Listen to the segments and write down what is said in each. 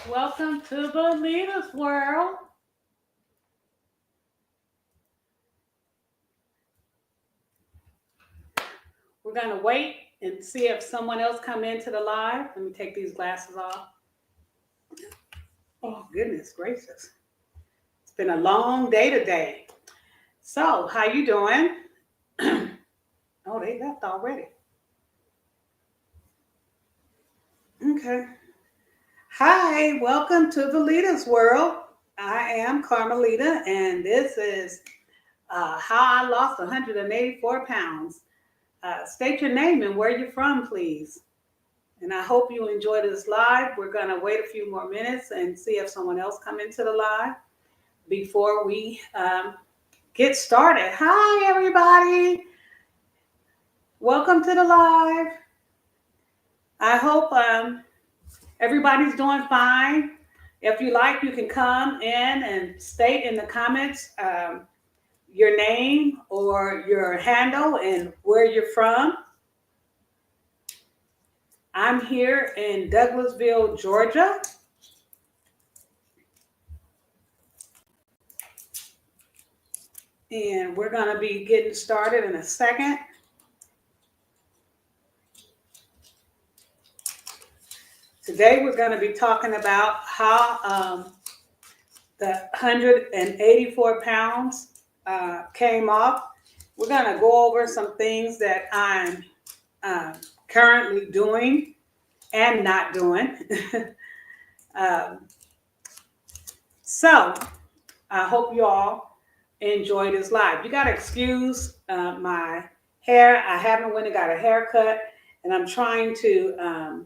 Welcome to the Leaders World. We're going to wait and see if someone else come into the live. Let me take these glasses off. Oh, goodness gracious. It's been a long day today. So, how you doing? Oh, they left already. Okay. Hi, welcome to the Leaders World. I am Carmelita, and this is how I lost 184 pounds. State your name and where you're from, please. And I hope you enjoy this live. We're going to wait a few more minutes and see if someone else come into the live before we get started. Hi, everybody. Welcome to the live. I hope everybody's doing fine. If you like, you can come in and state in the comments your name or your handle and where you're from. I'm here in Douglasville, Georgia. And we're going to be getting started in a second. Today we're going to be talking about how the 184 pounds came off. We're going to go over some things that I'm currently doing and not doing. So I hope you all enjoy this live. You got to excuse my hair. I haven't went and got a haircut, and I'm trying to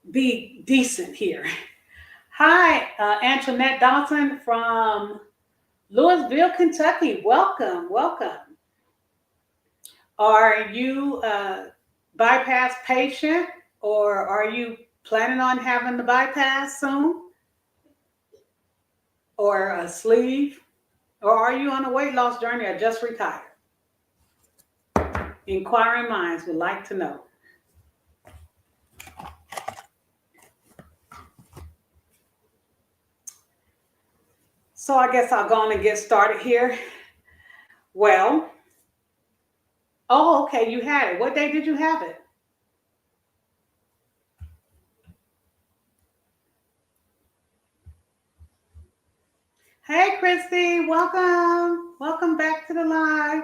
be decent here. Hi, Antoinette Dawson from Louisville, Kentucky. Welcome, welcome. Are you a bypass patient, or are you planning on having the bypass soon? Or a sleeve? Or are you on a weight loss journey or just retired? Inquiring minds would like to know. So I guess I'll go on and get started here. Well, oh, okay, you had it. What day did you have it? Hey, Christy, welcome. Welcome back to the live.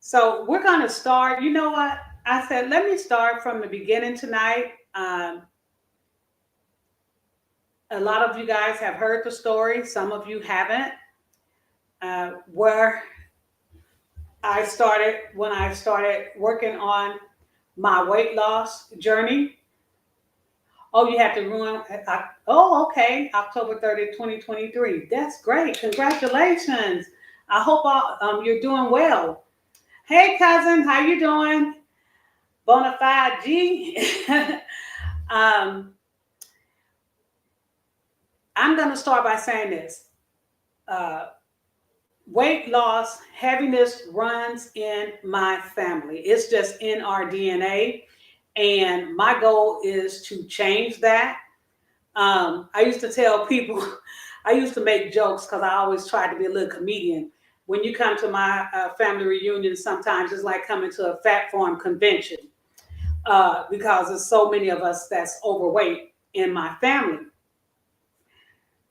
So we're going to start. You know what? I said, let me start from the beginning tonight. A lot of you guys have heard the story. Some of you haven't. Where I started when I started working on my weight loss journey. Oh, you have to ruin. Oh, okay. October 30th, 2023. That's great. Congratulations. I hope you're doing well. Hey, cousin, how you doing? Bonafide G. I'm going to start by saying this. Weight loss, heaviness runs in my family. It's just in our DNA. And my goal is to change that. I used to tell people, I used to make jokes because I always tried to be a little comedian. When you come to my family reunion, sometimes it's like coming to a fat farm convention because there's so many of us that's overweight in my family.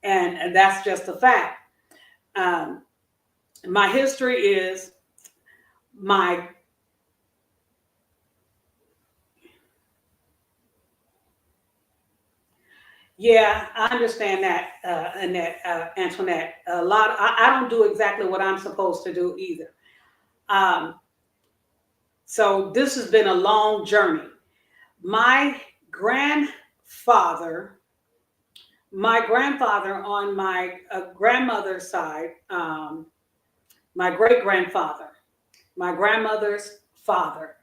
And that's just a fact. My history is my yeah, I understand that, Annette, Antoinette. A lot. I don't do exactly what I'm supposed to do either. Um, so this has been a long journey. My grandfather, my grandfather on my grandmother's side, my great grandfather, my grandmother's father,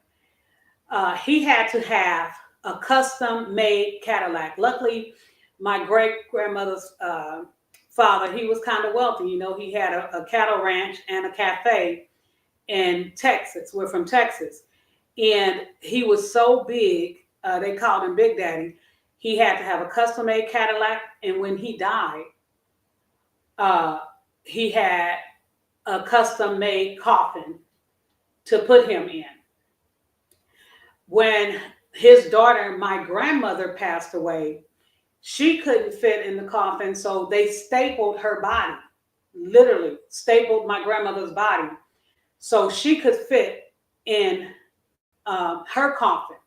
he had to have a custom made Cadillac. Luckily, my great grandmother's father, he was kind of wealthy. You know, he had a cattle ranch and a cafe in Texas. We're from Texas. And he was so big, they called him Big Daddy. He had to have a custom made Cadillac. And when he died, uh, he had a custom made coffin to put him in. When his daughter, my grandmother, passed away, she couldn't fit in the coffin, so they stapled her body, literally stapled my grandmother's body, so she could fit in her coffin.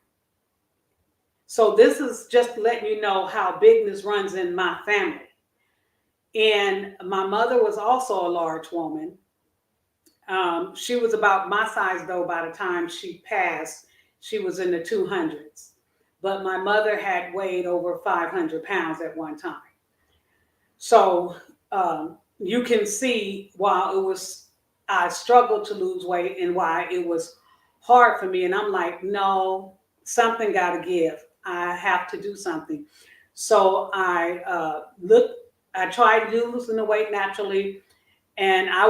So this is just letting you know how bigness runs in my family. And my mother was also a large woman. She was about my size, though, by the time she passed. She was in the 200s. But my mother had weighed over 500 pounds at one time. So you can see why I struggled to lose weight and why it was hard for me. And I'm like, no, something got to give. I have to do something. So I tried losing the weight naturally, and I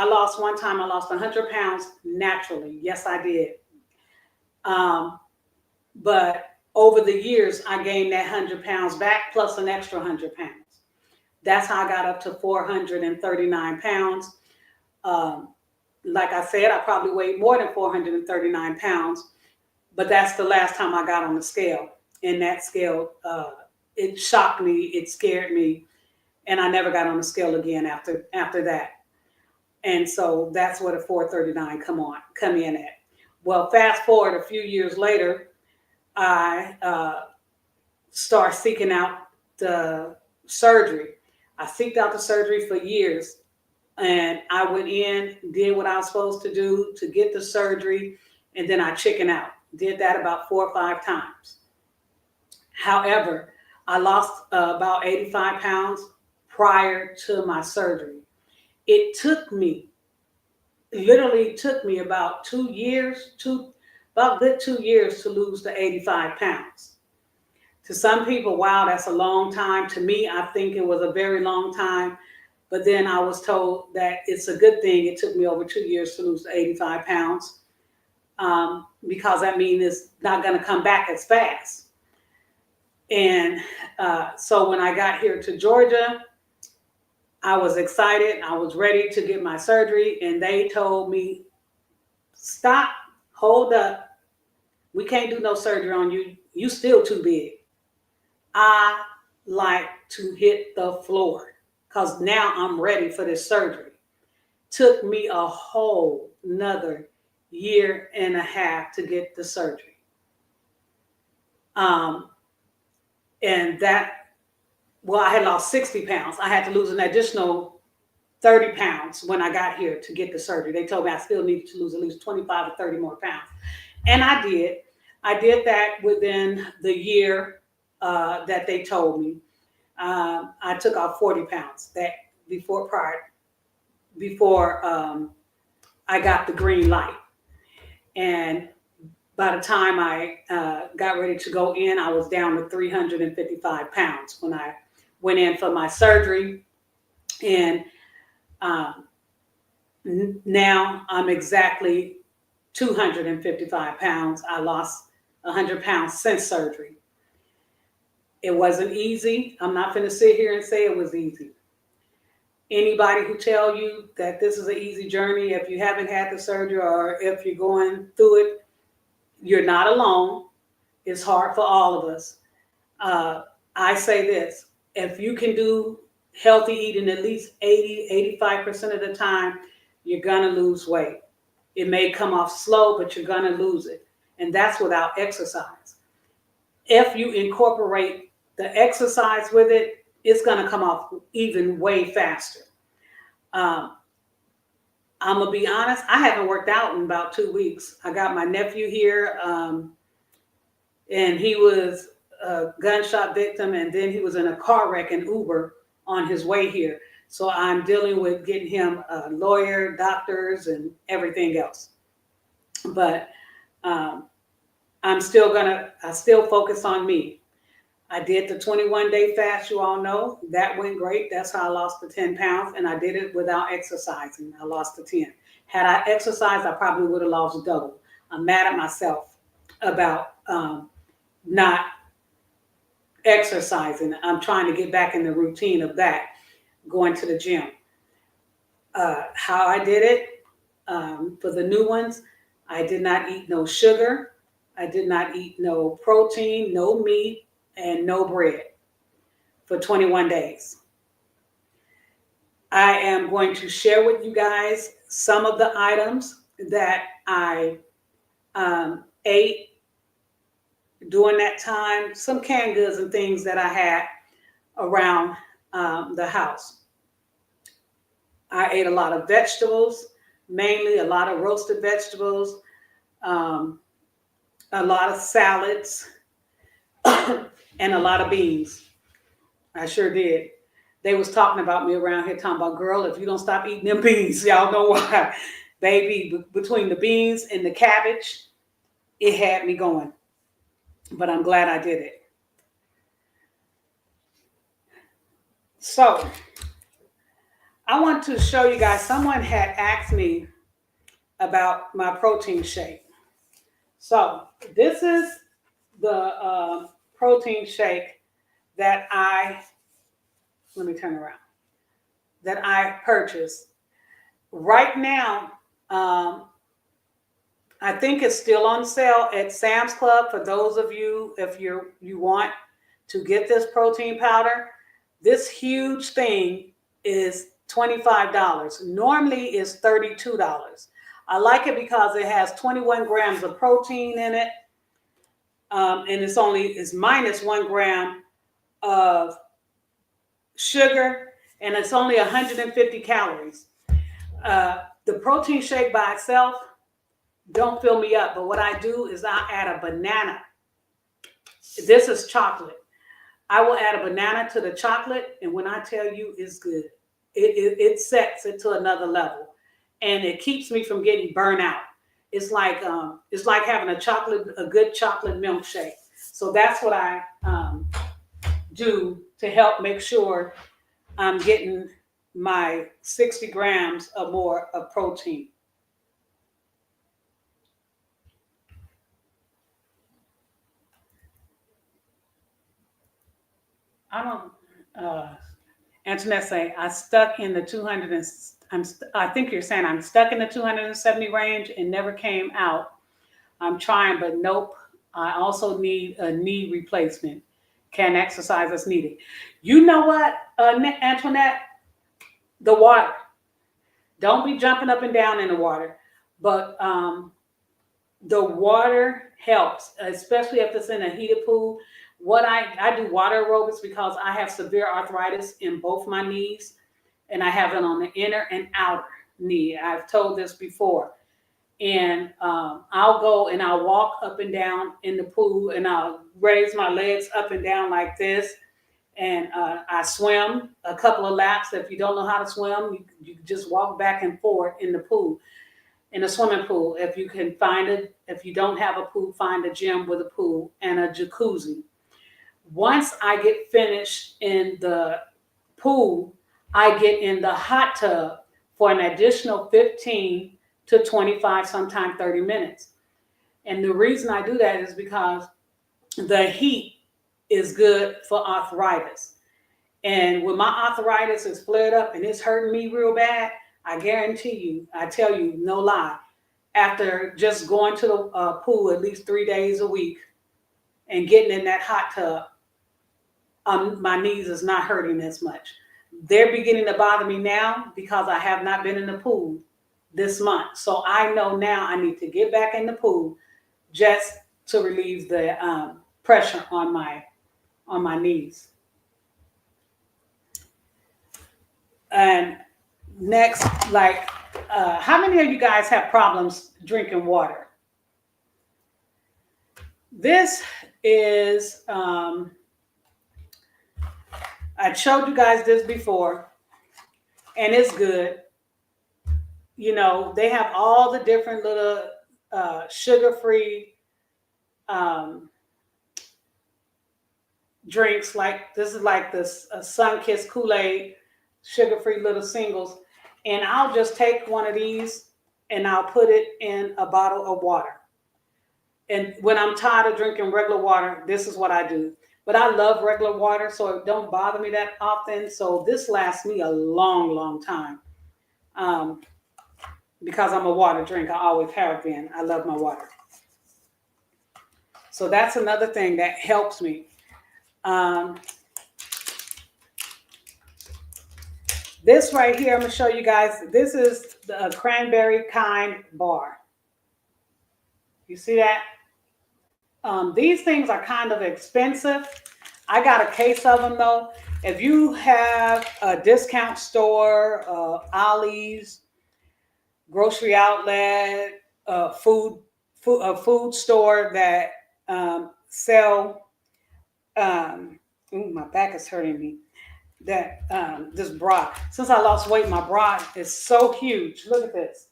lost one time, I lost 100 pounds naturally. Yes, I did. But over the years, I gained that 100 pounds back plus an extra 100 pounds. That's how I got up to 439 pounds. Like I said, I probably weighed more than 439 pounds, but that's the last time I got on the scale. And that scale, it shocked me, it scared me, and I never got on the scale again after that. And so that's where the 439 come in at. Well, fast forward a few years later, I start seeking out the surgery. I seeked out the surgery for years, and I went in, did what I was supposed to do to get the surgery, and then I chickened out. Did that about 4 or 5 times. However, I lost about 85 pounds prior to my surgery. It literally took me about 2 years, about good 2 years to lose the 85 pounds. To some people, wow, that's a long time. To me, I think it was a very long time. But then I was told that it's a good thing it took me over 2 years to lose the 85 pounds because that means it's not going to come back as fast. And so when I got here to Georgia, I was excited. I was ready to get my surgery. And they told me, stop, hold up. We can't do no surgery on you. You still too big. I like to hit the floor because now I'm ready for this surgery. Took me a whole nother year and a half to get the surgery. And I had lost 60 pounds. I had to lose an additional 30 pounds when I got here to get the surgery. They told me I still needed to lose at least 25 or 30 more pounds. And I did. I did that within the year that they told me. I took off 40 pounds before I got the green light. And by the time I got ready to go in, I was down to 355 pounds when I went in for my surgery. And now I'm exactly 255 pounds. I lost 100 pounds since surgery. It wasn't easy. I'm not going to sit here and say it was easy. Anybody who tell you that this is an easy journey, if you haven't had the surgery or if you're going through it, you're not alone. It's hard for all of us. I say this, if you can do healthy eating at least 85% of the time, you're going to lose weight. It may come off slow, but you're going to lose it. And that's without exercise. If you incorporate the exercise with it, it's going to come off even way faster. I'm going to be honest, I haven't worked out in about 2 weeks. I got my nephew here, and he was a gunshot victim, and then he was in a car wreck in Uber on his way here. So I'm dealing with getting him a lawyer, doctors, and everything else. But I still focus on me. I did the 21-day fast, you all know. That went great. That's how I lost the 10 pounds, and I did it without exercising. I lost the 10. Had I exercised, I probably would have lost double. I'm mad at myself about not exercising. I'm trying to get back in the routine of that, going to the gym. How I did it, for the new ones, I did not eat no sugar. I did not eat no protein, no meat, and no bread for 21 days. I am going to share with you guys some of the items that I ate during that time, some canned goods and things that I had around the house. I ate a lot of vegetables, mainly a lot of roasted vegetables, um, a lot of salads, and a lot of beans. I sure did. They was talking about me around here, talking about, girl, if you don't stop eating them beans, y'all know why. Baby, between the beans and the cabbage, it had me going. But I'm glad I did it. So I want to show you guys, someone had asked me about my protein shake. So this is the protein shake that let me turn around, that I purchased. Right now, I think it's still on sale at Sam's Club for those of you, if you want to get this protein powder. This huge thing is $25. Normally it's $32. I like it because it has 21 grams of protein in it, and it's minus 1 gram of sugar, and it's only 150 calories. The protein shake by itself don't fill me up, but what I do is I add a banana. This is chocolate. I will add a banana to the chocolate, and when I tell you it's good, it sets it to another level, and it keeps me from getting burnt out. It's like having a good chocolate milkshake. So that's what I do to help make sure I'm getting my 60 grams or more of protein. I don't. Antoinette say I stuck in the 200 and I think you're saying I'm stuck in the 270 range and never came out. I'm trying, but nope. I also need a knee replacement. Can exercise as needed. You know what, Antoinette? The water. Don't be jumping up and down in the water, but the water helps, especially if it's in a heated pool. What I do water aerobics because I have severe arthritis in both my knees, and I have it on the inner and outer knee. I've told this before. And I'll go and I'll walk up and down in the pool, and I'll raise my legs up and down like this. And I swim a couple of laps. If you don't know how to swim, you just walk back and forth in the pool. In a swimming pool, if you can find it, if you don't have a pool, find a gym with a pool and a jacuzzi. Once I get finished in the pool, I get in the hot tub for an additional 15 to 25, sometimes 30 minutes. And the reason I do that is because the heat is good for arthritis. And when my arthritis is flared up and it's hurting me real bad, I guarantee you, I tell you, no lie, after just going to the pool at least 3 days a week and getting in that hot tub, my knees is not hurting as much. They're beginning to bother me now because I have not been in the pool this month. So I know now I need to get back in the pool just to relieve the pressure on my knees. And next, how many of you guys have problems drinking water? This is, I showed you guys this before, and it's good. You know, they have all the different little sugar-free drinks. Like this is like this Sunkist Kool-Aid, sugar-free little singles. And I'll just take one of these and I'll put it in a bottle of water. And when I'm tired of drinking regular water, this is what I do. But I love regular water, so it don't bother me that often. So this lasts me a long, long time. Um, because I'm a water drinker, I always have been. I love my water. So that's another thing that helps me. Um, this right here, I'm gonna show you guys. This is the cranberry kind bar. You see that? These things are kind of expensive. I got a case of them though. If you have a discount store, Ollie's, grocery outlet, food store that sell. My back is hurting me. That this bra. Since I lost weight, my bra is so huge. Look at this.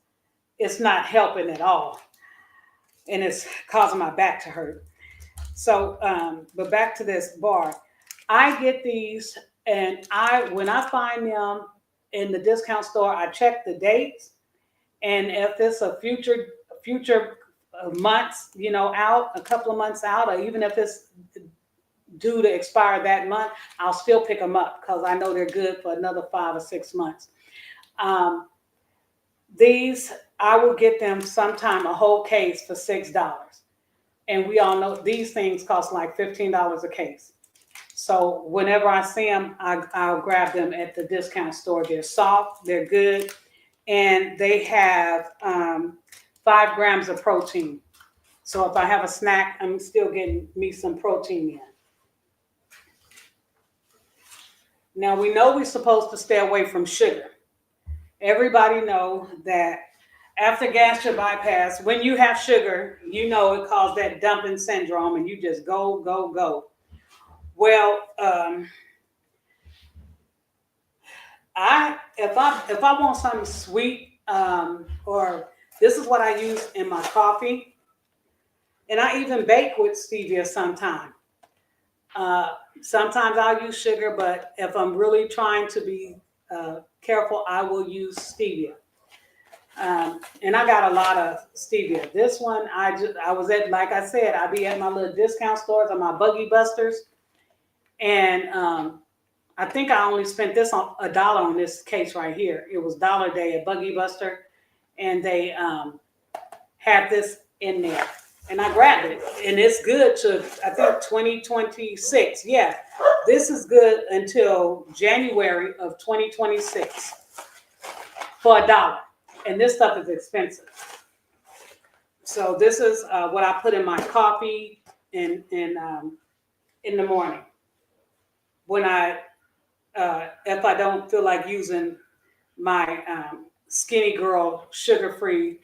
It's not helping at all, and it's causing my back to hurt. So, but back to this bar. I get these, and when I find them in the discount store, I check the dates, and if it's a future months, out a couple of months out, or even if it's due to expire that month, I'll still pick them up because I know they're good for another 5 or 6 months. These I will get them sometime a whole case for $6. And we all know these things cost like $15 a case. So whenever I see them, I'll grab them at the discount store. They're soft, they're good, and they have 5 grams of protein. So if I have a snack, I'm still getting me some protein in. Now we know we're supposed to stay away from sugar. Everybody know that after gastric bypass, when you have sugar, it causes that dumping syndrome, and you just go, go, go. Well, if I want something sweet, or this is what I use in my coffee, and I even bake with stevia sometimes. Sometimes I'll use sugar, but if I'm really trying to be careful, I will use stevia. And I got a lot of stevia. This one, I was at, like I said, I be at my little discount stores or my Buggy Busters, and I think I only spent on $1 on this case right here. It was Dollar Day at Buggy Buster, and they had this in there, and I grabbed it, and it's good to I think 2026. Yeah, this is good until January of 2026 for $1. And this stuff is expensive. So this is what I put in my coffee in the morning. When if I don't feel like using my Skinny Girl sugar-free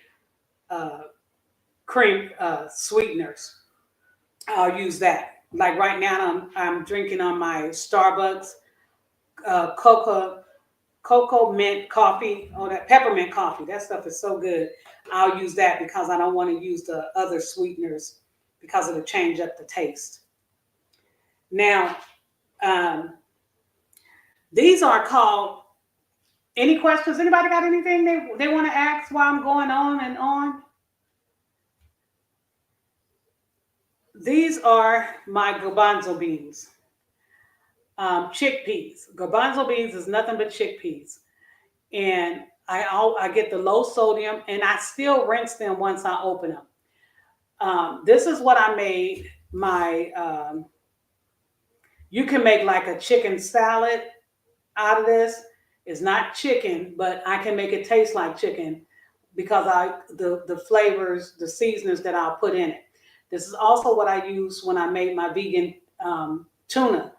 cream sweeteners, I'll use that. Like right now, I'm drinking on my Starbucks cocoa mint coffee, or that peppermint coffee. That stuff is so good. I'll use that because I don't want to use the other sweeteners because it'll change up the taste. Now, these are called, any questions? Anybody got anything they want to ask while I'm going on and on? These are my garbanzo beans. Chickpeas. Garbanzo beans is nothing but chickpeas. And I get the low sodium, and I still rinse them once I open them. This is what I made my, you can make like a chicken salad out of this. It's not chicken, but I can make it taste like chicken because the flavors, the seasonings that I'll put in it. This is also what I use when I made my vegan tuna.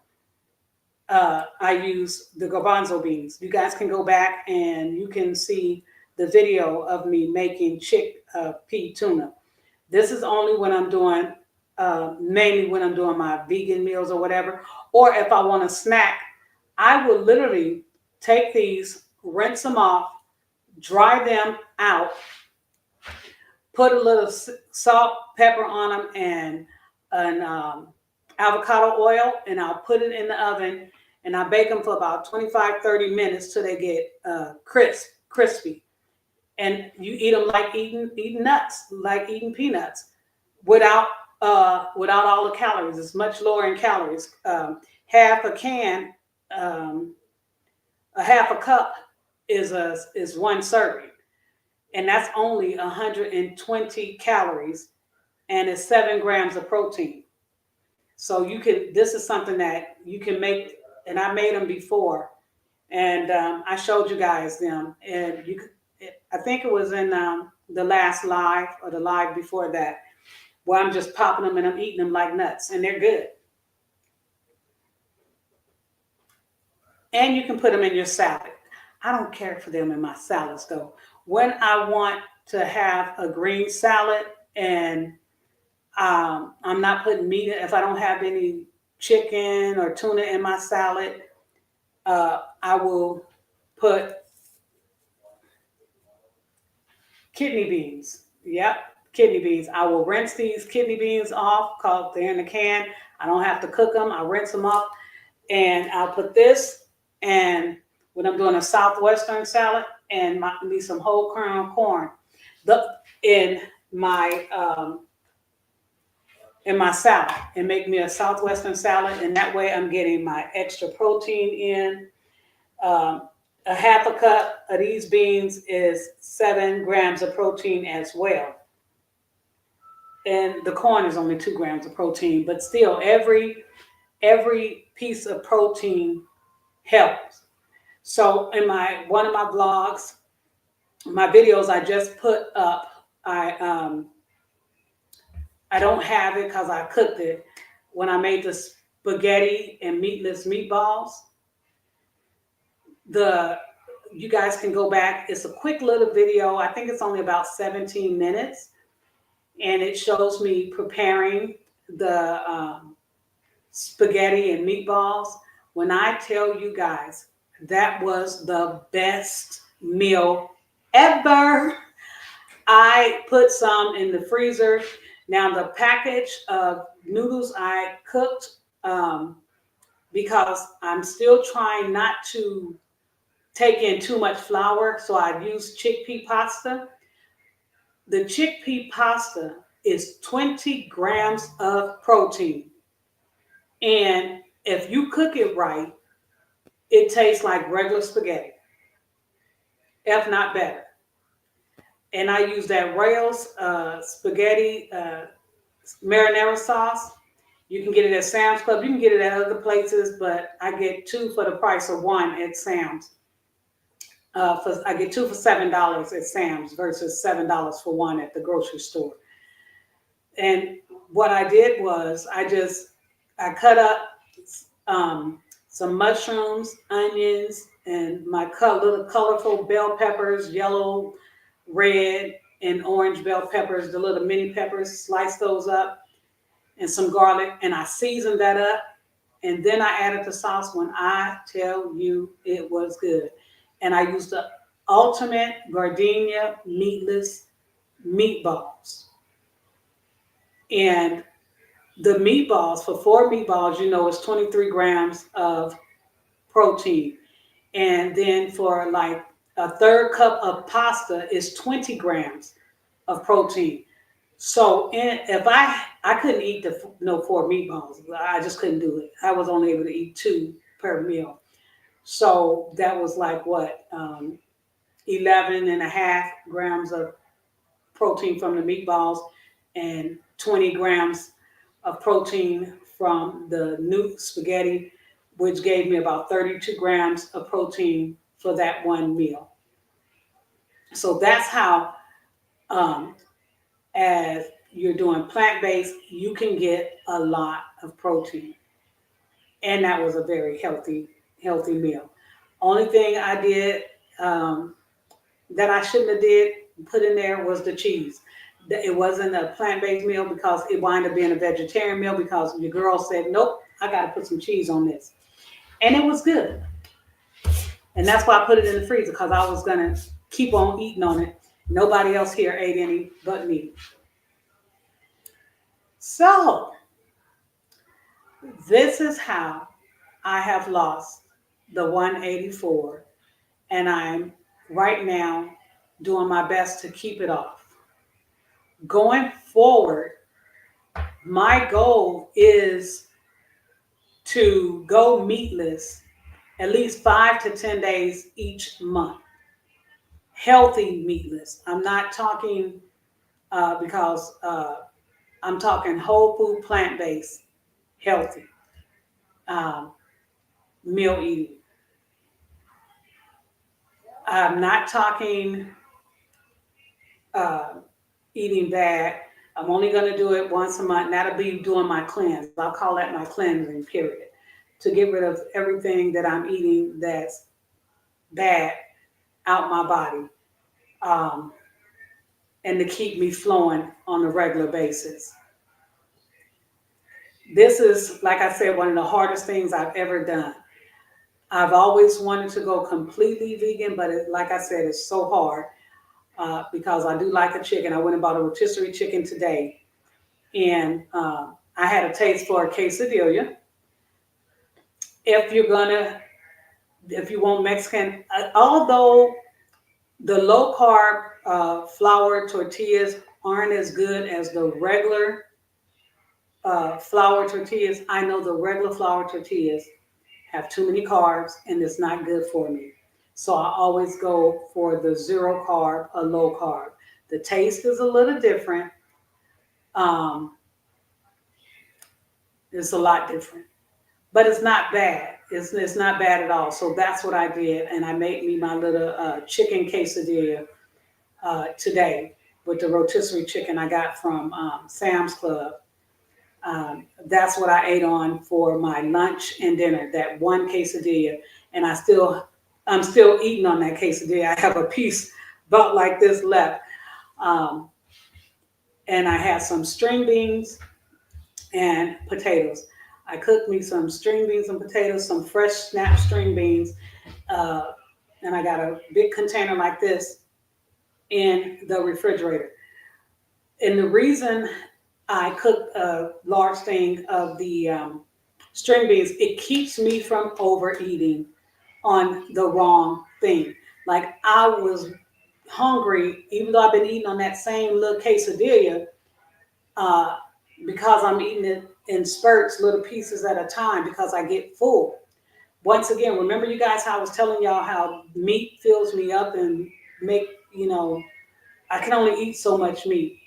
I use the garbanzo beans. You guys can go back and you can see the video of me making chickpea tuna. This is only when I'm doing, mainly when I'm doing my vegan meals or whatever. Or if I want a snack, I will literally take these, rinse them off, dry them out, put a little salt, pepper on them, and avocado oil, and I'll put it in the oven, and I bake them for about 25-30 minutes till they get crispy. And you eat them like eating nuts, like eating peanuts. without without all the calories. It's much lower in calories. Half a can, um, a half a cup is one serving, and that's only 120 calories, and it's 7 grams of protein. So you can. This is something that you can make, and I made them before, and I showed you guys them, and you. I think it was in the last live or the live before that, where I'm just popping them and I'm eating them like nuts, and they're good. And you can put them in your salad. I don't care for them in my salads though. When I want to have a green salad and I'm not putting meat in, if I don't have any chicken or tuna in my salad, I will put kidney beans. Yep, kidney beans. I will rinse these kidney beans off because they're in the can. I don't have to cook them. I rinse them off, and I'll put this. And when I'm doing a southwestern salad, and me some whole kernel corn, the in my um, in my salad, and make me a southwestern salad, and that way I'm getting my extra protein in. Um, a half a cup of these beans is 7 grams of protein as well. And the corn is only 2 grams of protein, but still every piece of protein helps. So in my one of my vlogs, my videos I just put up, I don't have it because I cooked it when I made the spaghetti and meatless meatballs. The You guys can go back. It's a quick little video. I think it's only about 17 minutes, and it shows me preparing the spaghetti and meatballs. When I tell you guys, that was the best meal ever. I put some in the freezer. Now the package of noodles I cooked, because I'm still trying not to take in too much flour, so I use chickpea pasta. The chickpea pasta is 20 grams of protein. And if you cook it right, it tastes like regular spaghetti, if not better. And I use that Rails spaghetti marinara sauce. You can get it at Sam's Club. You can get it at other places, but I get two for the price of one at Sam's. I get two for $7 at Sam's versus $7 for one at the grocery store. And what I did was I cut up some mushrooms, onions, and my little colorful bell peppers, yellow, red, and orange bell peppers, the little mini peppers. Slice those up, and some garlic, and I seasoned that up. And then I added the sauce. When I tell you, it was good. And I used the ultimate gardenia meatless meatballs. And the meatballs, for 4 meatballs, it's 23 grams of protein. And then for like a third cup of pasta is 20 grams of protein. So if I couldn't eat the 4 meatballs, I just couldn't do it. I was only able to eat 2 per meal. So that was like what, 11 and a half grams of protein from the meatballs and 20 grams of protein from the new spaghetti, which gave me about 32 grams of protein for that one meal. So that's how, as you're doing plant-based, you can get a lot of protein. And that was a very healthy meal. Only thing I did that I shouldn't have did put in there was the cheese. It wasn't a plant-based meal because it wound up being a vegetarian meal because your girl said, nope, I got to put some cheese on this. And it was good. And that's why I put it in the freezer, because I was going to keep on eating on it. Nobody else here ate any but me. So this is how I have lost the 184. And I'm right now doing my best to keep it off. Going forward, my goal is to go meatless at least 5 to 10 days each month. Healthy meatless. I'm not talking because I'm talking whole food, plant based, healthy um, meal eating. I'm not talking uh, eating bad. I'm only going to do it once a month. That'll be doing my cleanse. I'll call that my cleansing period to get rid of everything that I'm eating that's bad out my body, um, and to keep me flowing on a regular basis. This is, like I said, one of the hardest things I've ever done. I've always wanted to go completely vegan, but like I said, it's so hard because I do like a chicken. I went and bought a rotisserie chicken today, and I had a taste for a quesadilla. If you're gonna, if you want Mexican, although the low carb flour tortillas aren't as good as the regular flour tortillas. I know the regular flour tortillas have too many carbs and it's not good for me. So I always go for the zero carb or low carb. The taste is a little different. Um, it's a lot different, but it's not bad. It's not bad at all. So that's what I did, and I made me my little chicken quesadilla today with the rotisserie chicken I got from Sam's Club. That's what I ate on for my lunch and dinner. That one quesadilla, and I'm still eating on that quesadilla. I have a piece about like this left, um, and I had some string beans and potatoes. I cooked me some string beans and potatoes, some fresh snap string beans, uh, and I got a big container like this in the refrigerator. And the reason I cook a large thing of the string beans, it keeps me from overeating on the wrong thing. Like I was hungry, even though I've been eating on that same little quesadilla, uh, because I'm eating it in spurts, little pieces at a time, because I get full. Once again, remember you guys how I was telling y'all how meat fills me up and make, I can only eat so much meat.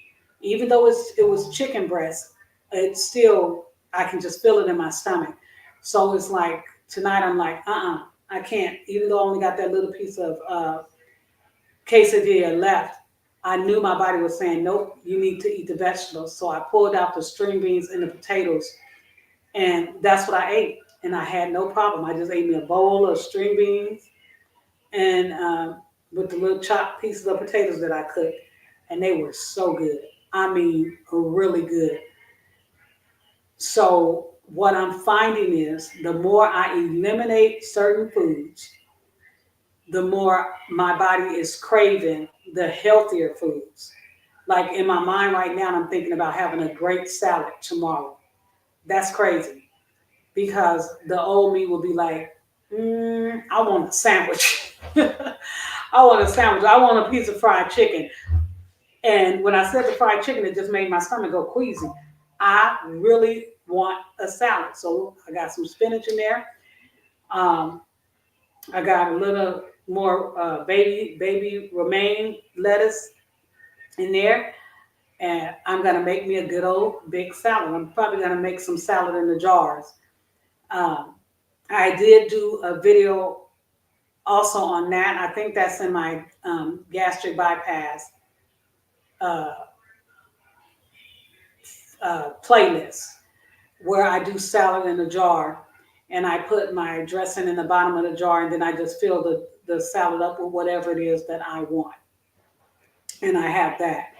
Even though it was chicken breast, it's still, I can just feel it in my stomach. So it's like tonight I'm like, I can't. Even though I only got that little piece of quesadilla left, I knew my body was saying, nope, you need to eat the vegetables. So I pulled out the string beans and the potatoes, and that's what I ate. And I had no problem. I just ate me a bowl of string beans and with the little chopped pieces of potatoes that I cooked, and they were so good. I mean, really good. So what I'm finding is the more I eliminate certain foods, the more my body is craving the healthier foods. Like in my mind right now, I'm thinking about having a great salad tomorrow. That's crazy because the old me will be like, I want a sandwich. I want a sandwich. I want a piece of fried chicken. And when I said the fried chicken, it just made my stomach go queasy. I really want a salad. So I got some spinach in there. Um, I got a little more baby romaine lettuce in there. And I'm going to make me a good old big salad. I'm probably going to make some salad in the jars. Um, I did do a video also on that. I think that's in my gastric bypass uh, playlist where I do salad in a jar and I put my dressing in the bottom of the jar and then I just fill the salad up with whatever it is that I want. And I have that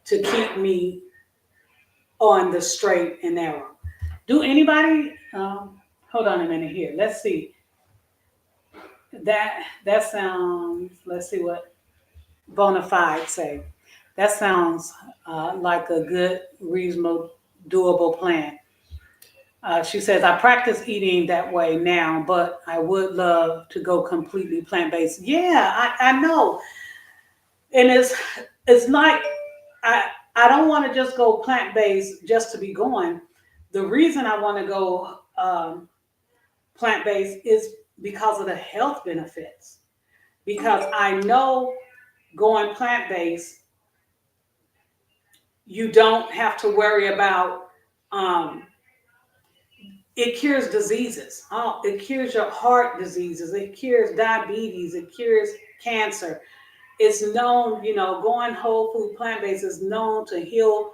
to keep me on the straight and narrow. Do anybody, hold on a minute here. Let's see. That sounds, let's see what Bonafide say. That sounds like a good, reasonable, doable plan. She says, I practice eating that way now, but I would love to go completely plant-based. Yeah, I know. And it's like, I don't want to just go plant based just to be going. The reason I want to go plant based is because of the health benefits. Because I know going plant based, you don't have to worry about um, it cures diseases. Oh, it cures your heart diseases. It cures diabetes. It cures cancer. It's known, going whole food plant based is known to heal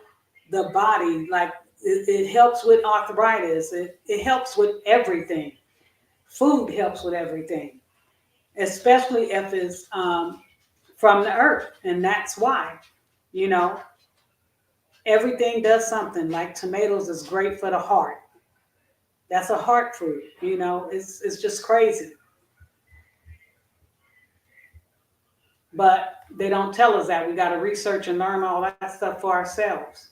the body. Like it helps with arthritis. It helps with everything. Food helps with everything, especially if it's from the earth. And that's why, you know, everything does something. Like tomatoes is great for the heart. That's a heart fruit. It's just crazy. But they don't tell us that. We got to research and learn all that stuff for ourselves.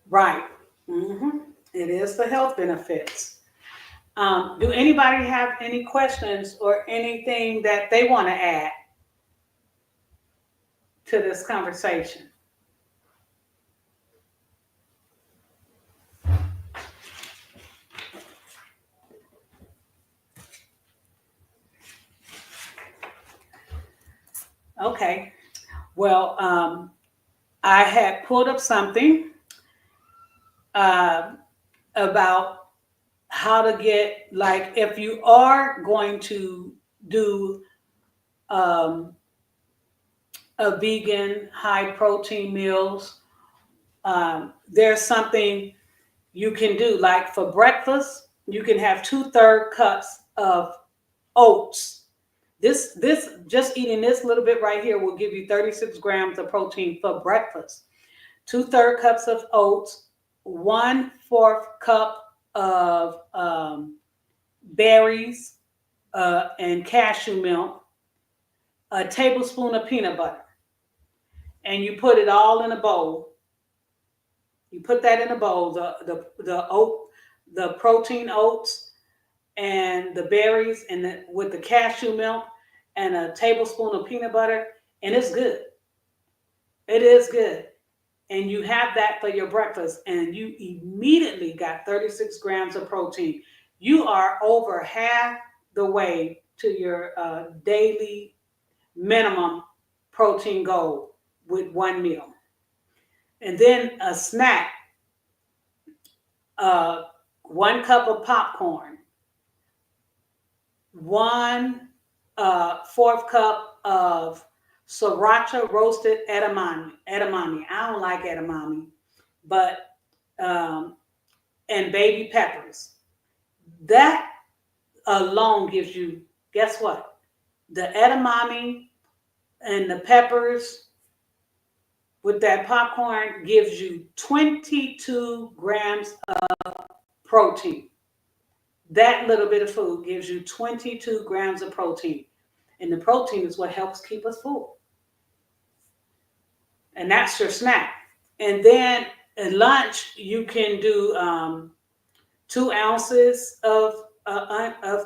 Right. It is the health benefits. Do anybody have any questions or anything that they want to add to this conversation? Okay. Well, I had pulled up something uh, about how to get, like, if you are going to do um, a vegan high protein meals, there's something you can do. Like for breakfast, you can have 2/3 cups of oats. This just eating this little bit right here will give you 36 grams of protein for breakfast. 2/3 cups of oats, 1/4 cup of berries and cashew milk, a tablespoon of peanut butter, and you put it all in a bowl. You put that in a bowl. The protein oats and the berries and with the cashew milk and a tablespoon of peanut butter, and it's good. It is good. And you have that for your breakfast, and you immediately got 36 grams of protein. You are over half the way to your daily minimum protein goal with one meal. And then a snack, uh, 1 cup of popcorn, 1/4 cup of sriracha roasted edamame. Edamame. I don't like edamame, but and baby peppers. That alone gives you, guess what? The edamame and the peppers with that popcorn gives you 22 grams of protein. That little bit of food gives you 22 grams of protein. And the protein is what helps keep us full. And that's your snack. And then at lunch, you can do 2 ounces of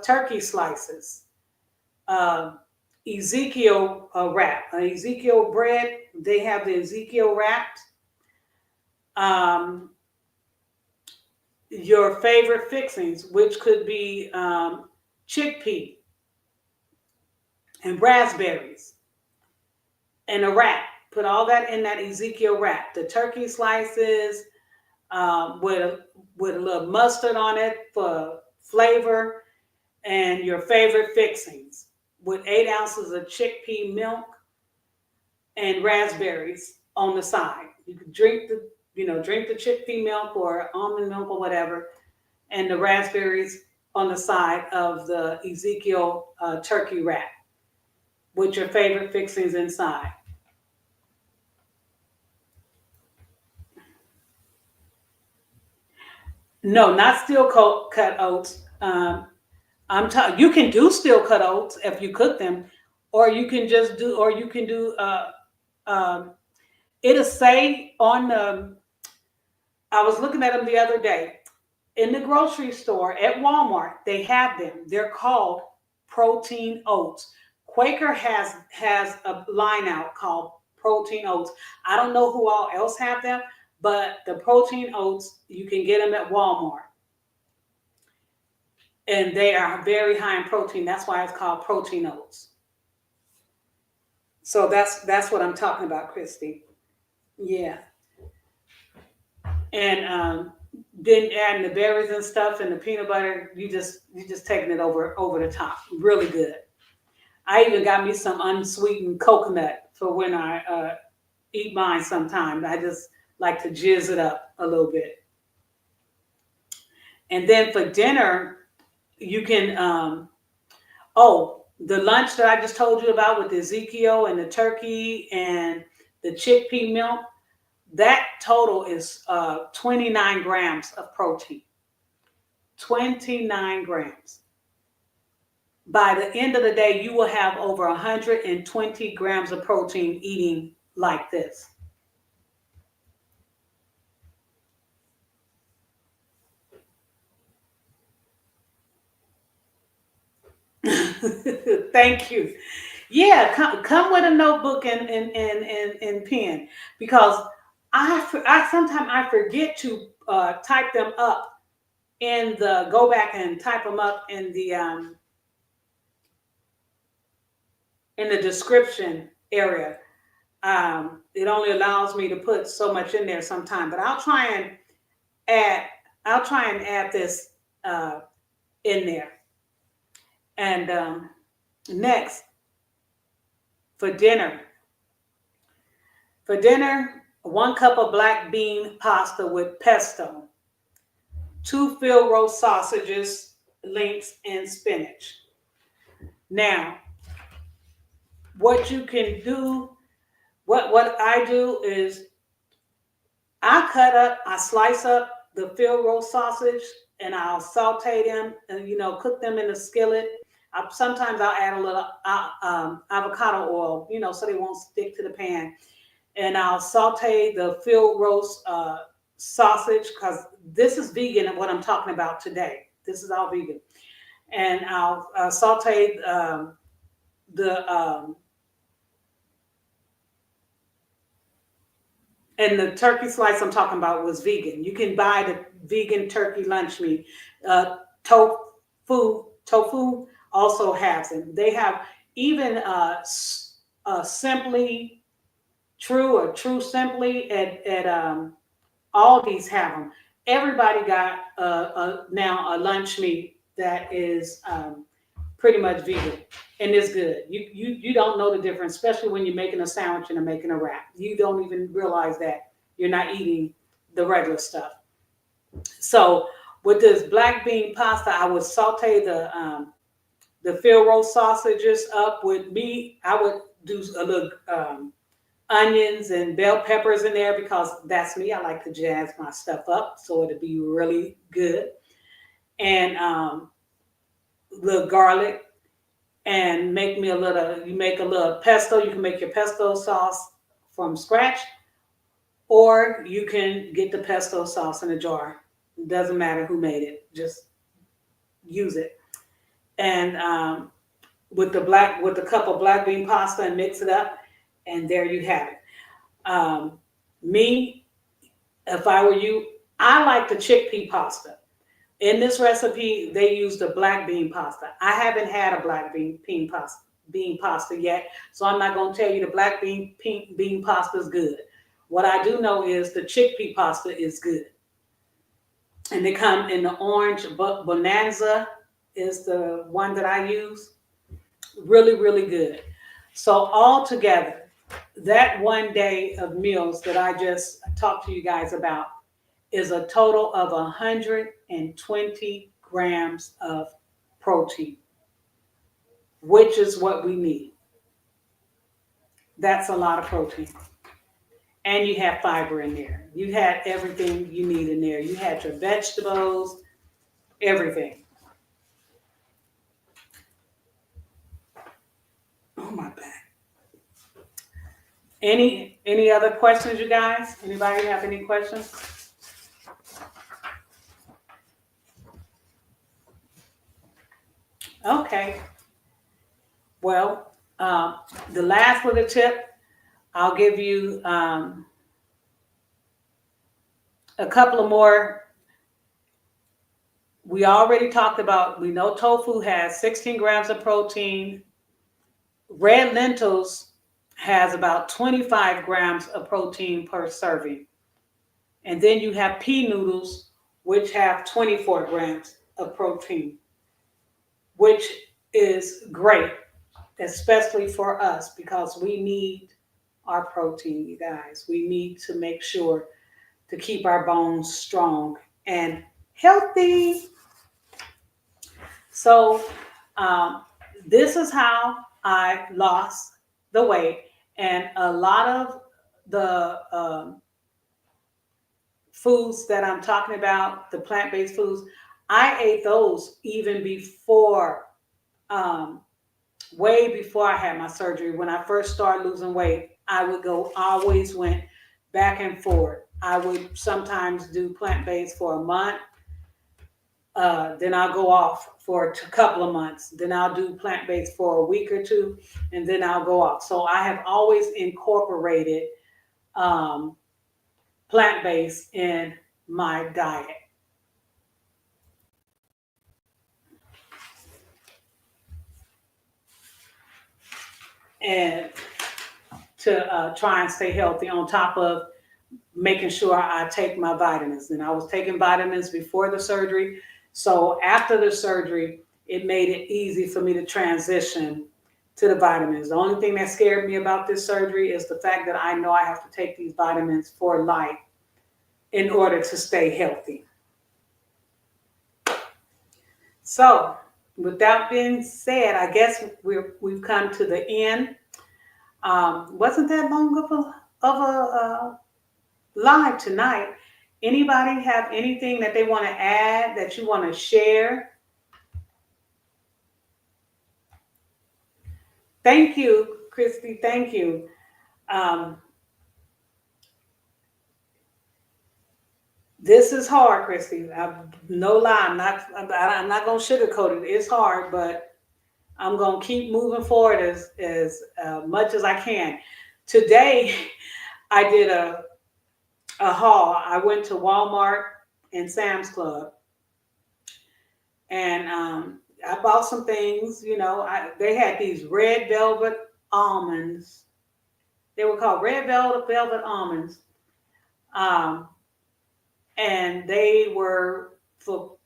turkey slices, uh, Ezekiel wrap, Ezekiel bread. They have the Ezekiel wrapped. Um, your favorite fixings, which could be chickpea and raspberries, and a wrap. Put all that in that Ezekiel wrap. The turkey slices with a little mustard on it for flavor, and your favorite fixings with 8 ounces of chickpea milk and raspberries on the side. You can drink the chickpea milk or almond milk or whatever, and the raspberries on the side of the Ezekiel turkey wrap with your favorite fixings inside. No, not steel cut oats. You can do steel cut oats if you cook them, or you can do. Um, it'll say on the. I was looking at them the other day. in the grocery store at Walmart, they have them. They're called protein oats. Quaker has a line out called protein oats. I don't know who all else have them, but the protein oats, you can get them at Walmart. And they are very high in protein. That's why it's called protein oats. So that's what I'm talking about, Christy. Yeah. And then adding the berries and stuff and the peanut butter, you just taking it over the top. Really good. I even got me some unsweetened coconut for when I eat mine sometimes. I just like to jizz it up a little bit. And then for dinner, you can the lunch that I just told you about with the Ezekiel and the turkey and the chickpea milk, that total is 29 grams of protein. 29 grams. By the end of the day, you will have over 120 grams of protein eating like this. Thank you. Yeah, come with a notebook and pen, because I sometimes I forget to type them up in the go back and type them up in the description area. It only allows me to put so much in there sometimes, but add I'll try and add this in there. And next, for dinner, For dinner, 1 cup of black bean pasta with pesto, 2 field roast sausages, links, and spinach. Now, what you can do, what I do is I slice up the field roast sausage and I'll saute them and cook them in a skillet. Sometimes I'll add a little avocado oil, so they won't stick to the pan. And I'll saute the field roast sausage, because this is vegan. What I'm talking about today, this is all vegan. And I'll saute the and the turkey slice I'm talking about was vegan. You can buy the vegan turkey lunch meat. Tofu also has them. They have even Simply True or True Simply at Aldi's have them. Everybody got now a lunch meat that is pretty much vegan and it's good. You don't know the difference, especially when you're making a sandwich and making a wrap. You don't even realize that you're not eating the regular stuff. So with this black bean pasta, I would saute the field roast sausages up with meat. I would do a little onions and bell peppers in there, because that's me. I like to jazz my stuff up so it'll be really good. And little garlic, and you make a little pesto. You can make your pesto sauce from scratch, or you can get the pesto sauce in a jar. It doesn't matter who made it, just use it. And with the cup of black bean pasta, and mix it up, and there you have it. Me, if I were you, I like the chickpea pasta. In this recipe, they use the black bean pasta. I haven't had a black bean pasta yet, so I'm not going to tell you the black bean pasta is good. What I do know is the chickpea pasta is good, and they come in the orange. But Bonanza is the one that I use. Really, really good. So all together, that one day of meals that I just talked to you guys about is a total of 120 grams of protein, which is what we need. That's a lot of protein. And you have fiber in there. You had everything you need in there. You had your vegetables, everything. Oh, my back. Any other questions, you guys? Anybody have any questions? Okay. Well, the last little tip I'll give you a couple of more. We already talked about, we know tofu has 16 grams of protein. Red lentils has about 25 grams of protein per serving. And then you have pea noodles, which have 24 grams of protein, which is great, especially for us because we need our protein, you guys. We need to make sure to keep our bones strong and healthy. So, um, this is how I lost the weight. And a lot of the foods that I'm talking about, the plant based foods, I ate those even before, um, way before I had my surgery. When I first started losing weight, I would go, always went back and forth. I would sometimes do plant based for a month. Then I'll go off for a couple of months. Then I'll do plant based for a week or two, and then I'll go off. So I have always incorporated um, plant based in my diet. And to try and stay healthy on top of making sure I take my vitamins. And I was taking vitamins before the surgery. So after the surgery, it made it easy for me to transition to the vitamins. The only thing that scared me about this surgery is the fact that I know I have to take these vitamins for life in order to stay healthy. So with that being said, I guess we've come to the end. Wasn't that long of a live tonight? Anybody have anything that they want to add that you want to share? Thank you, Christy. Thank you. Um, this is hard, Christy. No lie. I'm not going to sugarcoat it. It's hard, but I'm going to keep moving forward as much as I can. Today, I did a haul. I went to Walmart and Sam's Club, and I bought some things. You know, they had these red velvet almonds. They were called red velvet almonds, um, and they were for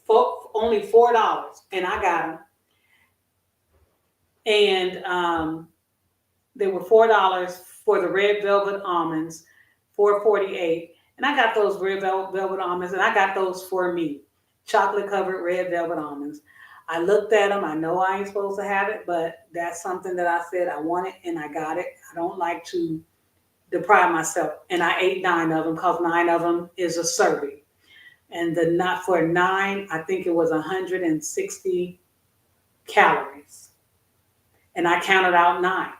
for only $4, and I got them. And they were $4 for the red velvet almonds, 4.48, and I got those red velvet almonds, and I got those for me, chocolate covered red velvet almonds. I looked at them. I know I ain't supposed to have it, but that's something that I said I wanted, and I got it. I don't like to deprive myself, and I ate 9 of them because 9 of them is a serving, and the not for 9, I think it was 160 calories, and I counted out 9.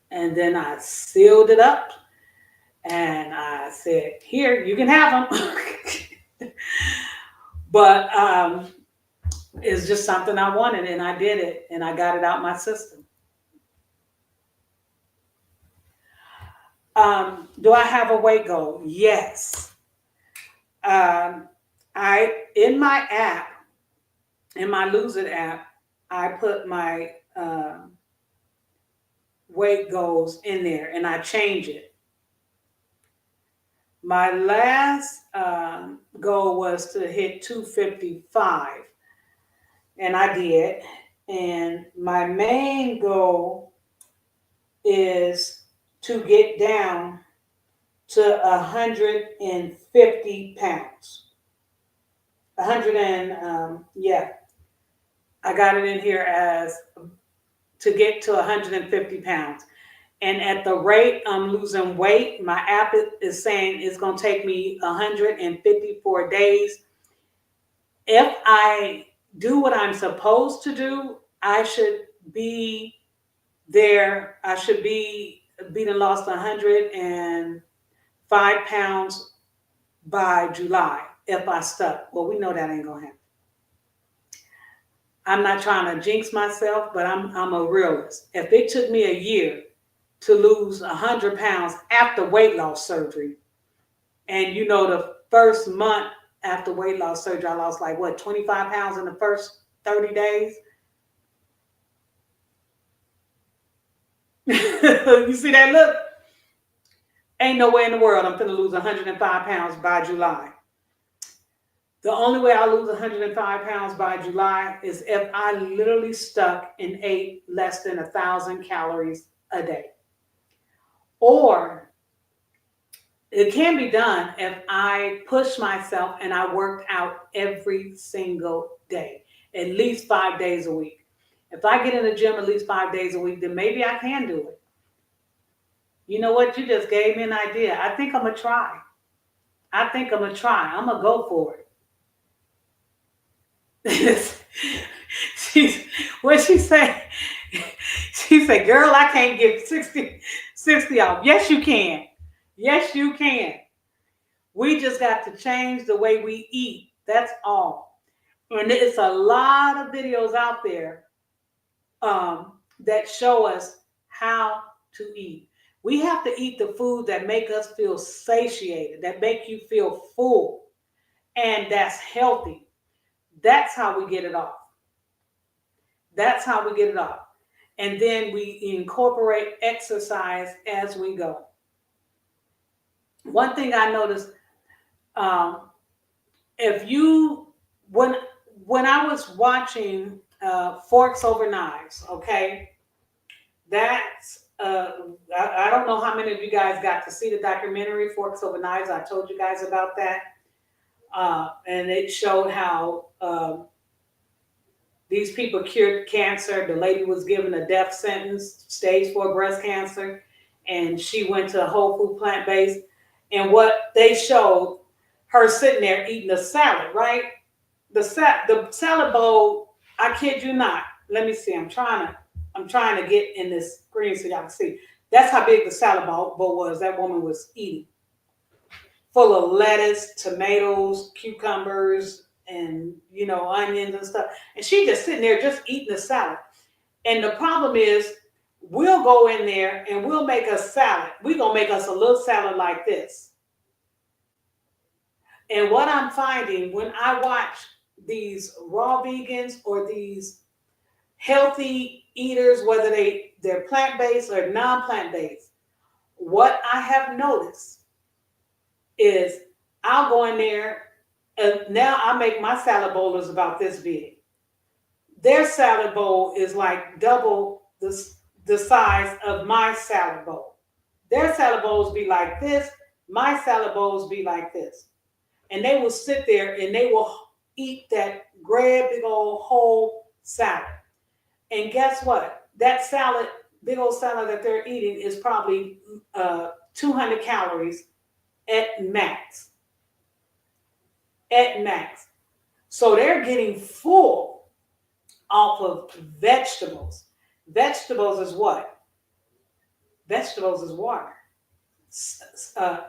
And then I sealed it up and I said, here, you can have them. But it's just something I wanted, and I did it, and I got it out my system. Do I have a weight goal? Yes. In my app, in my Lose It app, I put my weight goals in there, and I change it. My last goal was to hit 255, and I did. And my main goal is to get down to 150 pounds. 100 and yeah, I got it in here as to get to 150 pounds. And at the rate I'm losing weight, my app is saying it's going to take me 154 days. If I do what I'm supposed to do, I should be there. I should be being lost 105 pounds by July if I stuck. Well, we know that ain't going to happen. I'm not trying to jinx myself, but I'm a realist. If it took me a year to lose 100 pounds after weight loss surgery, and the first month after weight loss surgery, I lost like what, 25 pounds in the first 30 days. You see that look? Ain't no way in the world I'm going to lose 105 pounds by July. The only way I'll lose 105 pounds by July is if I literally stuck and ate less than 1,000 calories a day. Or it can be done if I push myself and I worked out every single day, at least 5 days a week. If I get in the gym at least 5 days a week, then maybe I can do it. You know what? You just gave me an idea. I think I'm going to try. I'm going to go for it. What she say? She said, girl, I can't get 60 off. Yes, you can. Yes, you can. We just got to change the way we eat. That's all. And it's a lot of videos out there that show us how to eat. We have to eat the food that make us feel satiated, that make you feel full, and that's healthy. That's how we get it off. That's how we get it off. And then we incorporate exercise as we go. One thing I noticed, if you when I was watching Forks Over Knives, okay, that's I don't know how many of you guys got to see the documentary Forks Over Knives. I told you guys about that, and it showed how these people cured cancer. The lady was given a death sentence, stage 4 breast cancer, and she went to a whole food plant-based. And what they showed, her sitting there eating a salad, right? The salad bowl, I kid you not. Let me see. I'm trying to get in this screen so y'all can see. That's how big the salad bowl was that woman was eating. Full of lettuce, tomatoes, cucumbers, and onions and stuff. And she just sitting there just eating the salad. And the problem is, we'll go in there and we'll make a salad. We're going to make us a little salad like this. And what I'm finding when I watch these raw vegans or these healthy eaters, whether they're plant-based or non-plant-based, what I have noticed is I'll go in there and now I make my salad bowl is about this big. Their salad bowl is like double the size of my salad bowl. Their salad bowls be like this. My salad bowls be like this. And they will sit there and they will eat that great big old whole salad. And guess what? That salad, big old salad that they're eating is probably 200 calories at max. At max. So they're getting full off of vegetables. Vegetables is what? Vegetables is water.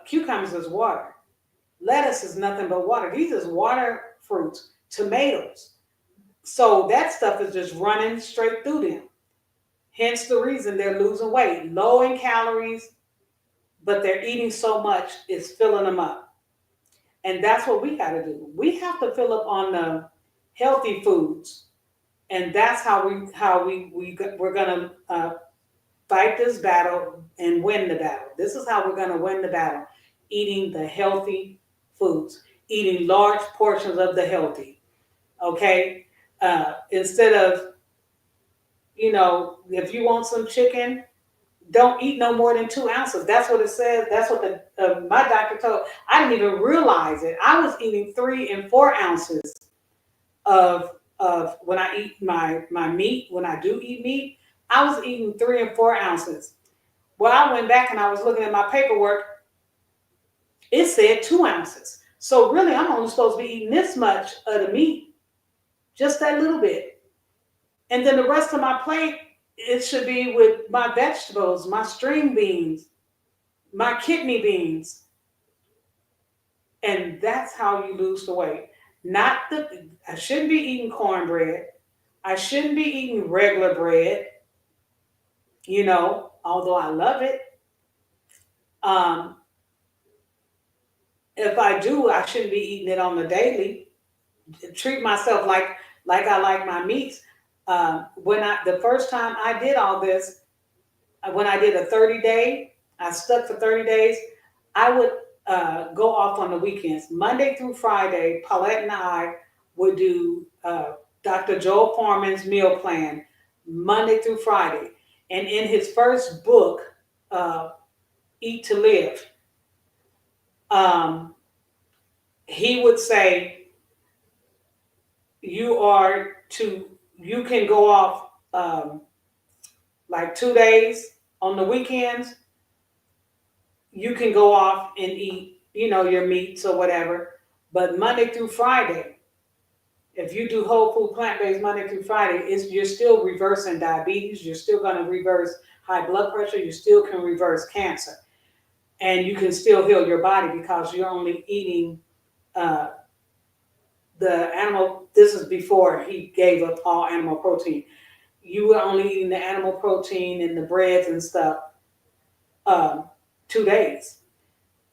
Cucumbers is water. Lettuce is nothing but water. These is water fruits. Tomatoes. So that stuff is just running straight through them. Hence the reason they're losing weight. Low in calories, but they're eating so much, it's filling them up. And that's what we got to do. We have to fill up on the healthy foods. And that's how we're going to fight this battle and win the battle. This is how we're going to win the battle. Eating the healthy foods. Eating large portions of the healthy. Okay? Instead of, if you want some chicken, don't eat no more than 2 ounces. That's what it says. That's what my doctor told. I didn't even realize it. I was eating 3 and 4 ounces of when I eat my meat. When I do eat meat, I was eating 3 and 4 ounces. Well, I went back and I was looking at my paperwork. It said 2 ounces. So really, I'm only supposed to be eating this much of the meat, just that little bit. And then the rest of my plate, it should be with my vegetables, my string beans, my kidney beans. And that's how you lose the weight. I shouldn't be eating cornbread. I shouldn't be eating regular bread, although I love it. Um, if I do, I shouldn't be eating it on the daily. Treat myself like I like my meats. When I the first time I did all this, when I did a 30-day, I stuck for 30 days. I would go off on the weekends, Monday through Friday. Paulette and I would do Dr. Joel Foreman's meal plan, Monday through Friday. And in his first book, uh, Eat to Live, um, he would say you are to you can go off like 2 days on the weekends. You can go off and eat, your meats or whatever. But Monday through Friday, if you do whole food plant based Monday through Friday, you're still reversing diabetes. You're still going to reverse high blood pressure. You still can reverse cancer, and you can still heal your body because you're only eating uh, the animal. This is before he gave up all animal protein. You were only eating the animal protein and the breads and stuff um, 2 days.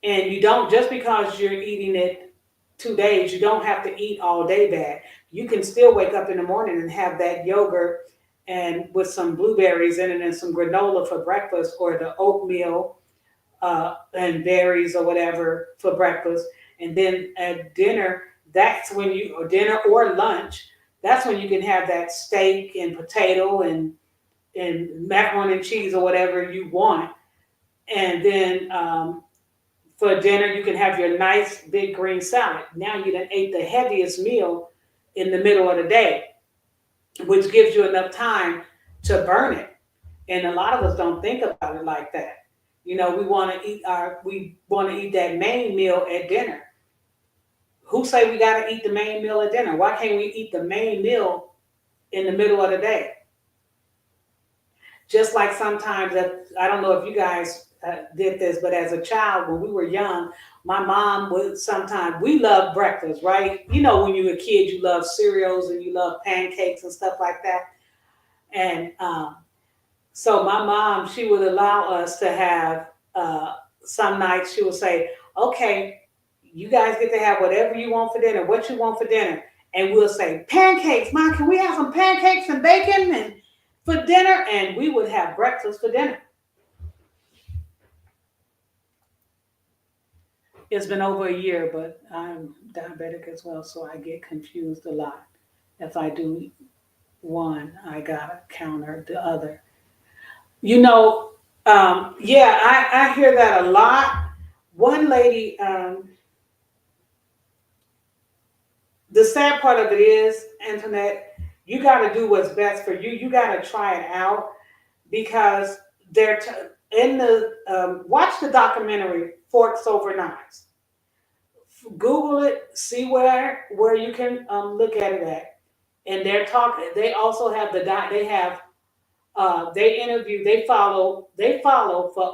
And you don't, just because you're eating it 2 days, you don't have to eat all day bad. You can still wake up in the morning and have that yogurt and with some blueberries in it and some granola for breakfast, or the oatmeal and berries or whatever for breakfast. And then at dinner, or dinner or lunch, that's when you can have that steak and potato and macaroni and cheese or whatever you want. And then for dinner, you can have your nice big green salad. Now you done ate the heaviest meal in the middle of the day, which gives you enough time to burn it. And a lot of us don't think about it like that. We want to eat that main meal at dinner. Who say we got to eat the main meal at dinner? Why can't we eat the main meal in the middle of the day? Just like sometimes, I don't know if you guys did this, but as a child, when we were young, my mom would sometimes, we love breakfast, right? When you were a kid, you love cereals and you love pancakes and stuff like that. And so my mom, she would allow us to have, some nights she would say, okay, you guys get to have whatever you want for dinner, what you want for dinner. And we'll say, pancakes, Mom, can we have some pancakes and bacon and for dinner? And we would have breakfast for dinner. It's been over a year, but I'm diabetic as well, so I get confused a lot. If I do one, I gotta counter the other. You know, yeah, I hear that a lot. One lady, the sad part of it is, Antoinette, you got to do what's best for you. You got to try it out because they're in the watch the documentary Forks Over Knives. Google it, see where you can look at it at. And they're talking. They also have they have they interview. They follow for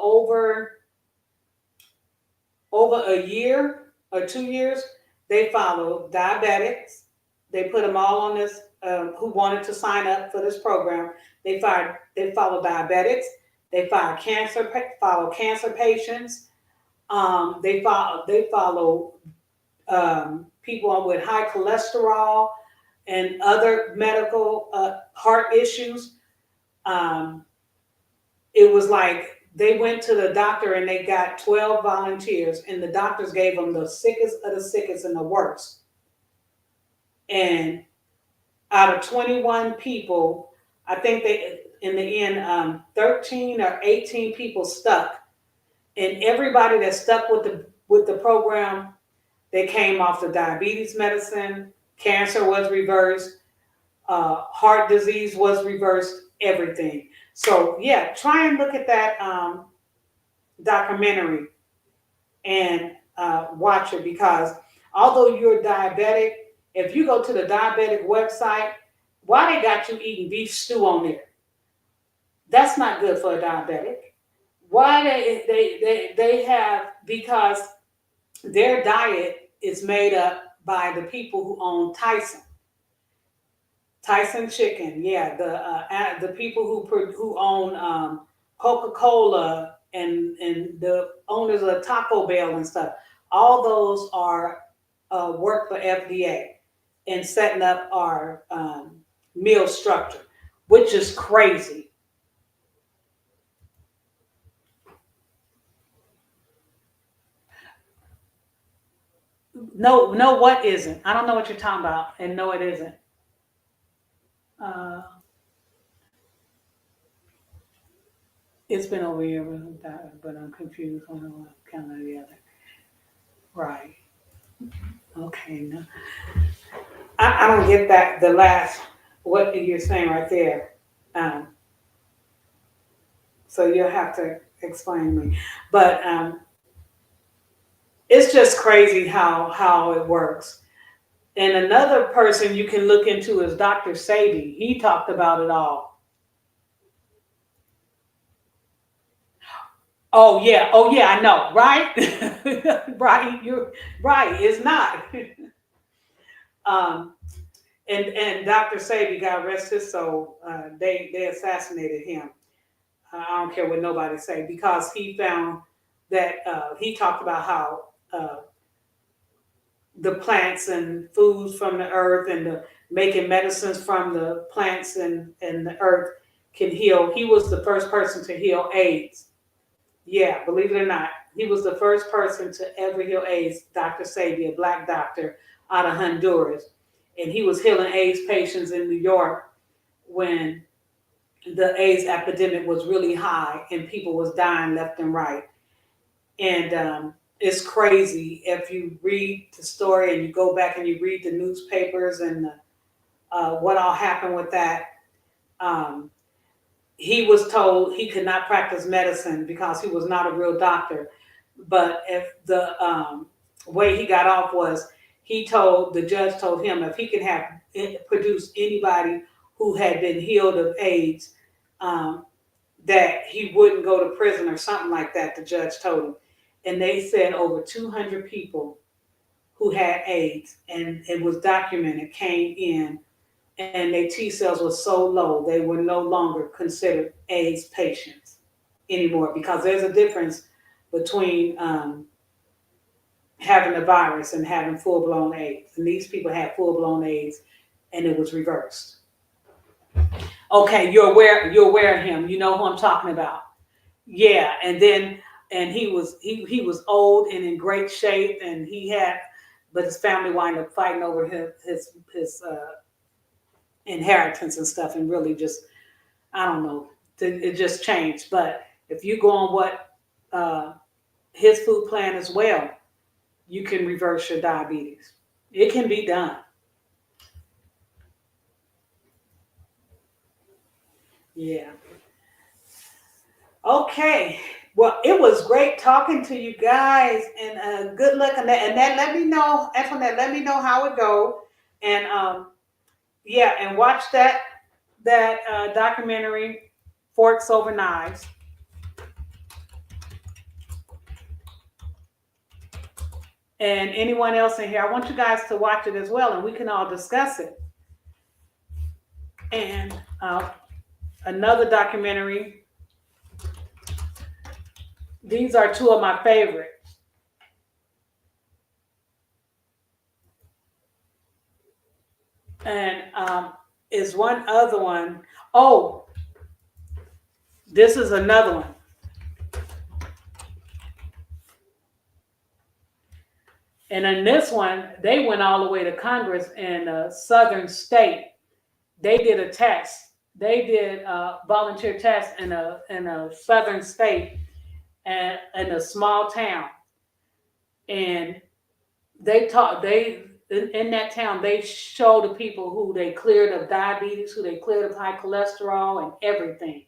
over a year or 2 years. They follow diabetics. They put them all on this, who wanted to sign up for this program. They follow diabetics. Follow cancer patients. They follow people with high cholesterol and other medical heart issues. Um, it was like they went to the doctor and they got 12 volunteers, and the doctors gave them the sickest of the sickest and the worst. And out of 21 people, I think they, in the end, 13 or 18 people stuck. And everybody that stuck with the program, they came off the diabetes medicine, cancer was reversed, heart disease was reversed, everything. So yeah, try and look at that documentary and watch it, because although you're diabetic, if you go to the diabetic website, why they got you eating beef stew on there? That's not good for a diabetic. Why they have, because their diet is made up by the people who own Tyson. Tyson Chicken, yeah, the people who own Coca Cola and the owners of Taco Bell and stuff, all those are work for FDA and setting up our meal structure, which is crazy. No, no, what isn't? I don't know what you're talking about, and no, it isn't. Uh, it's been over a year, but I'm confused on one kind of the other. Right. Okay. No. I don't get that. The last, what you're saying right there. Um, so you'll have to explain to me. But it's just crazy how it works. And another person you can look into is Dr. Sadie. He talked about it all. Oh yeah, I know, right? Right, you're right. It's not. um, and Dr. Sadie, God rest his soul, they assassinated him. I don't care what nobody say because he found that he talked about how the plants and foods from the earth and the making medicines from the plants and the earth can heal. He was the first person to heal AIDS. Yeah, believe it or not, he was the first person to ever heal AIDS. Dr. Sabi, a black doctor out of Honduras, and he was healing AIDS patients in New York when the AIDS epidemic was really high and people was dying left and right. And it's crazy if you read the story and you go back and you read the newspapers and what all happened with that. Um, he was told he could not practice medicine because he was not a real doctor. But if the way he got off was the judge told him if he could have produce anybody who had been healed of AIDS, um, that he wouldn't go to prison or something like that, the judge told him. And they said over 200 people who had AIDS, and it was documented, came in, and their T cells were so low, they were no longer considered AIDS patients anymore because there's a difference between having the virus and having full blown AIDS. And these people had full blown AIDS and it was reversed. Okay, you're aware of him. You know who I'm talking about. Yeah, and he was old and in great shape, and but his family wound up fighting over his inheritance and stuff, and really just I don't know, it just changed. But if you go on what his food plan as well, you can reverse your diabetes. It can be done. Yeah. Okay. Well, it was great talking to you guys, and good luck on that. And then let me know, Antoinette. Let me know how it goes, and yeah, and watch that documentary, Forks Over Knives, and anyone else in here. I want you guys to watch it as well, and we can all discuss it. And another documentary. These are two of my favorites. And is one other one. Oh, this is another one. And in this one, they went all the way to Congress in a southern state. They did a test. They did a volunteer test in a southern state and in a small town. And they in that town they show the people who they cleared of diabetes, who they cleared of high cholesterol and everything.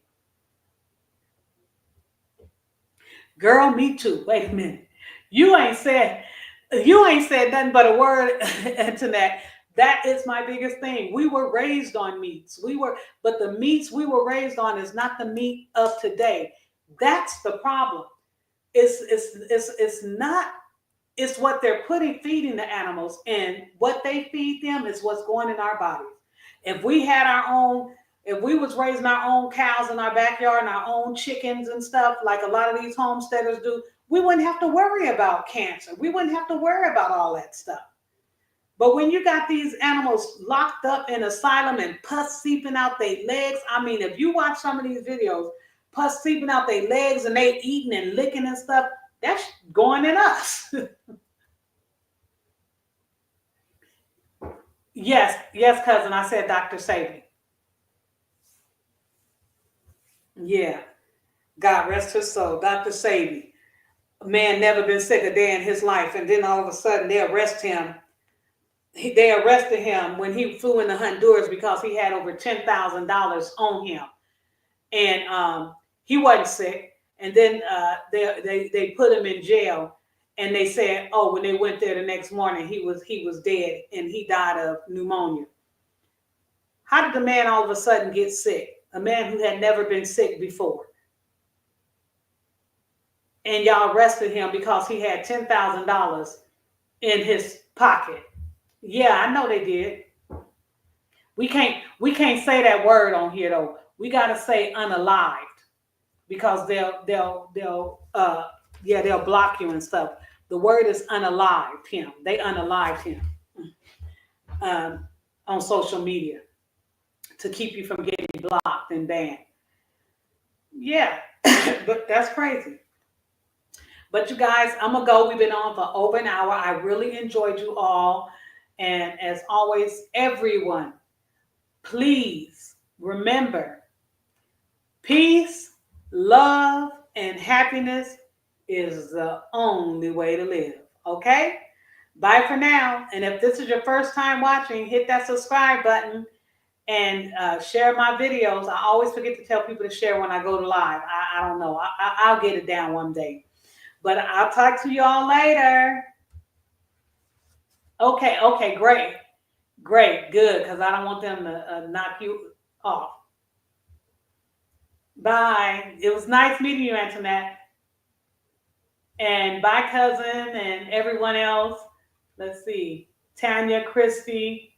Girl, me too. Wait a minute. You ain't said you ain't said nothing but a word, Internet. That is my biggest thing. We were raised on meats. But the meats we were raised on is not the meat of today. That's the problem. It's not. It's what they're feeding the animals, and what they feed them is what's going in our bodies. If we had our own, if we was raising our own cows in our backyard and our own chickens and stuff, like a lot of these homesteaders do, we wouldn't have to worry about cancer. We wouldn't have to worry about all that stuff. But when you got these animals locked up in asylum and pus seeping out their legs, I mean, if you watch some of these videos, pus seeping out their legs and they eating and licking and stuff, that's going in us. Yes, cousin. I said Dr. Sabi. Yeah. God rest his soul. Dr. Sabi. A man never been sick a day in his life. And then all of a sudden they arrest him. They arrested him when he flew into Honduras because he had over $10,000 on him. And he wasn't sick. And then they put him in jail. And they said, oh, when they went there the next morning, he was dead and he died of pneumonia. How did the man all of a sudden get sick? A man who had never been sick before. And y'all arrested him because he had $10,000 in his pocket. Yeah, I know they did. We can't say that word on here though. We gotta say unalived because they'll block you and stuff. The word is unalived him. They unalived him on social media to keep you from getting blocked and banned. Yeah, but that's crazy. But you guys, I'm gonna go. We've been on for over an hour. I really enjoyed you all. And as always, everyone, please remember peace, love, and happiness is the only way to live. Okay? Bye for now. And if this is your first time watching, hit that subscribe button and share my videos. I always forget to tell people to share when I go to live. I don't know. I'll get it down one day. But I'll talk to you all later. Okay, great, good, because I don't want them to knock you off. Bye. It was nice meeting you, Antoinette. And bye, cousin, and everyone else. Let's see. Tanya, Christy,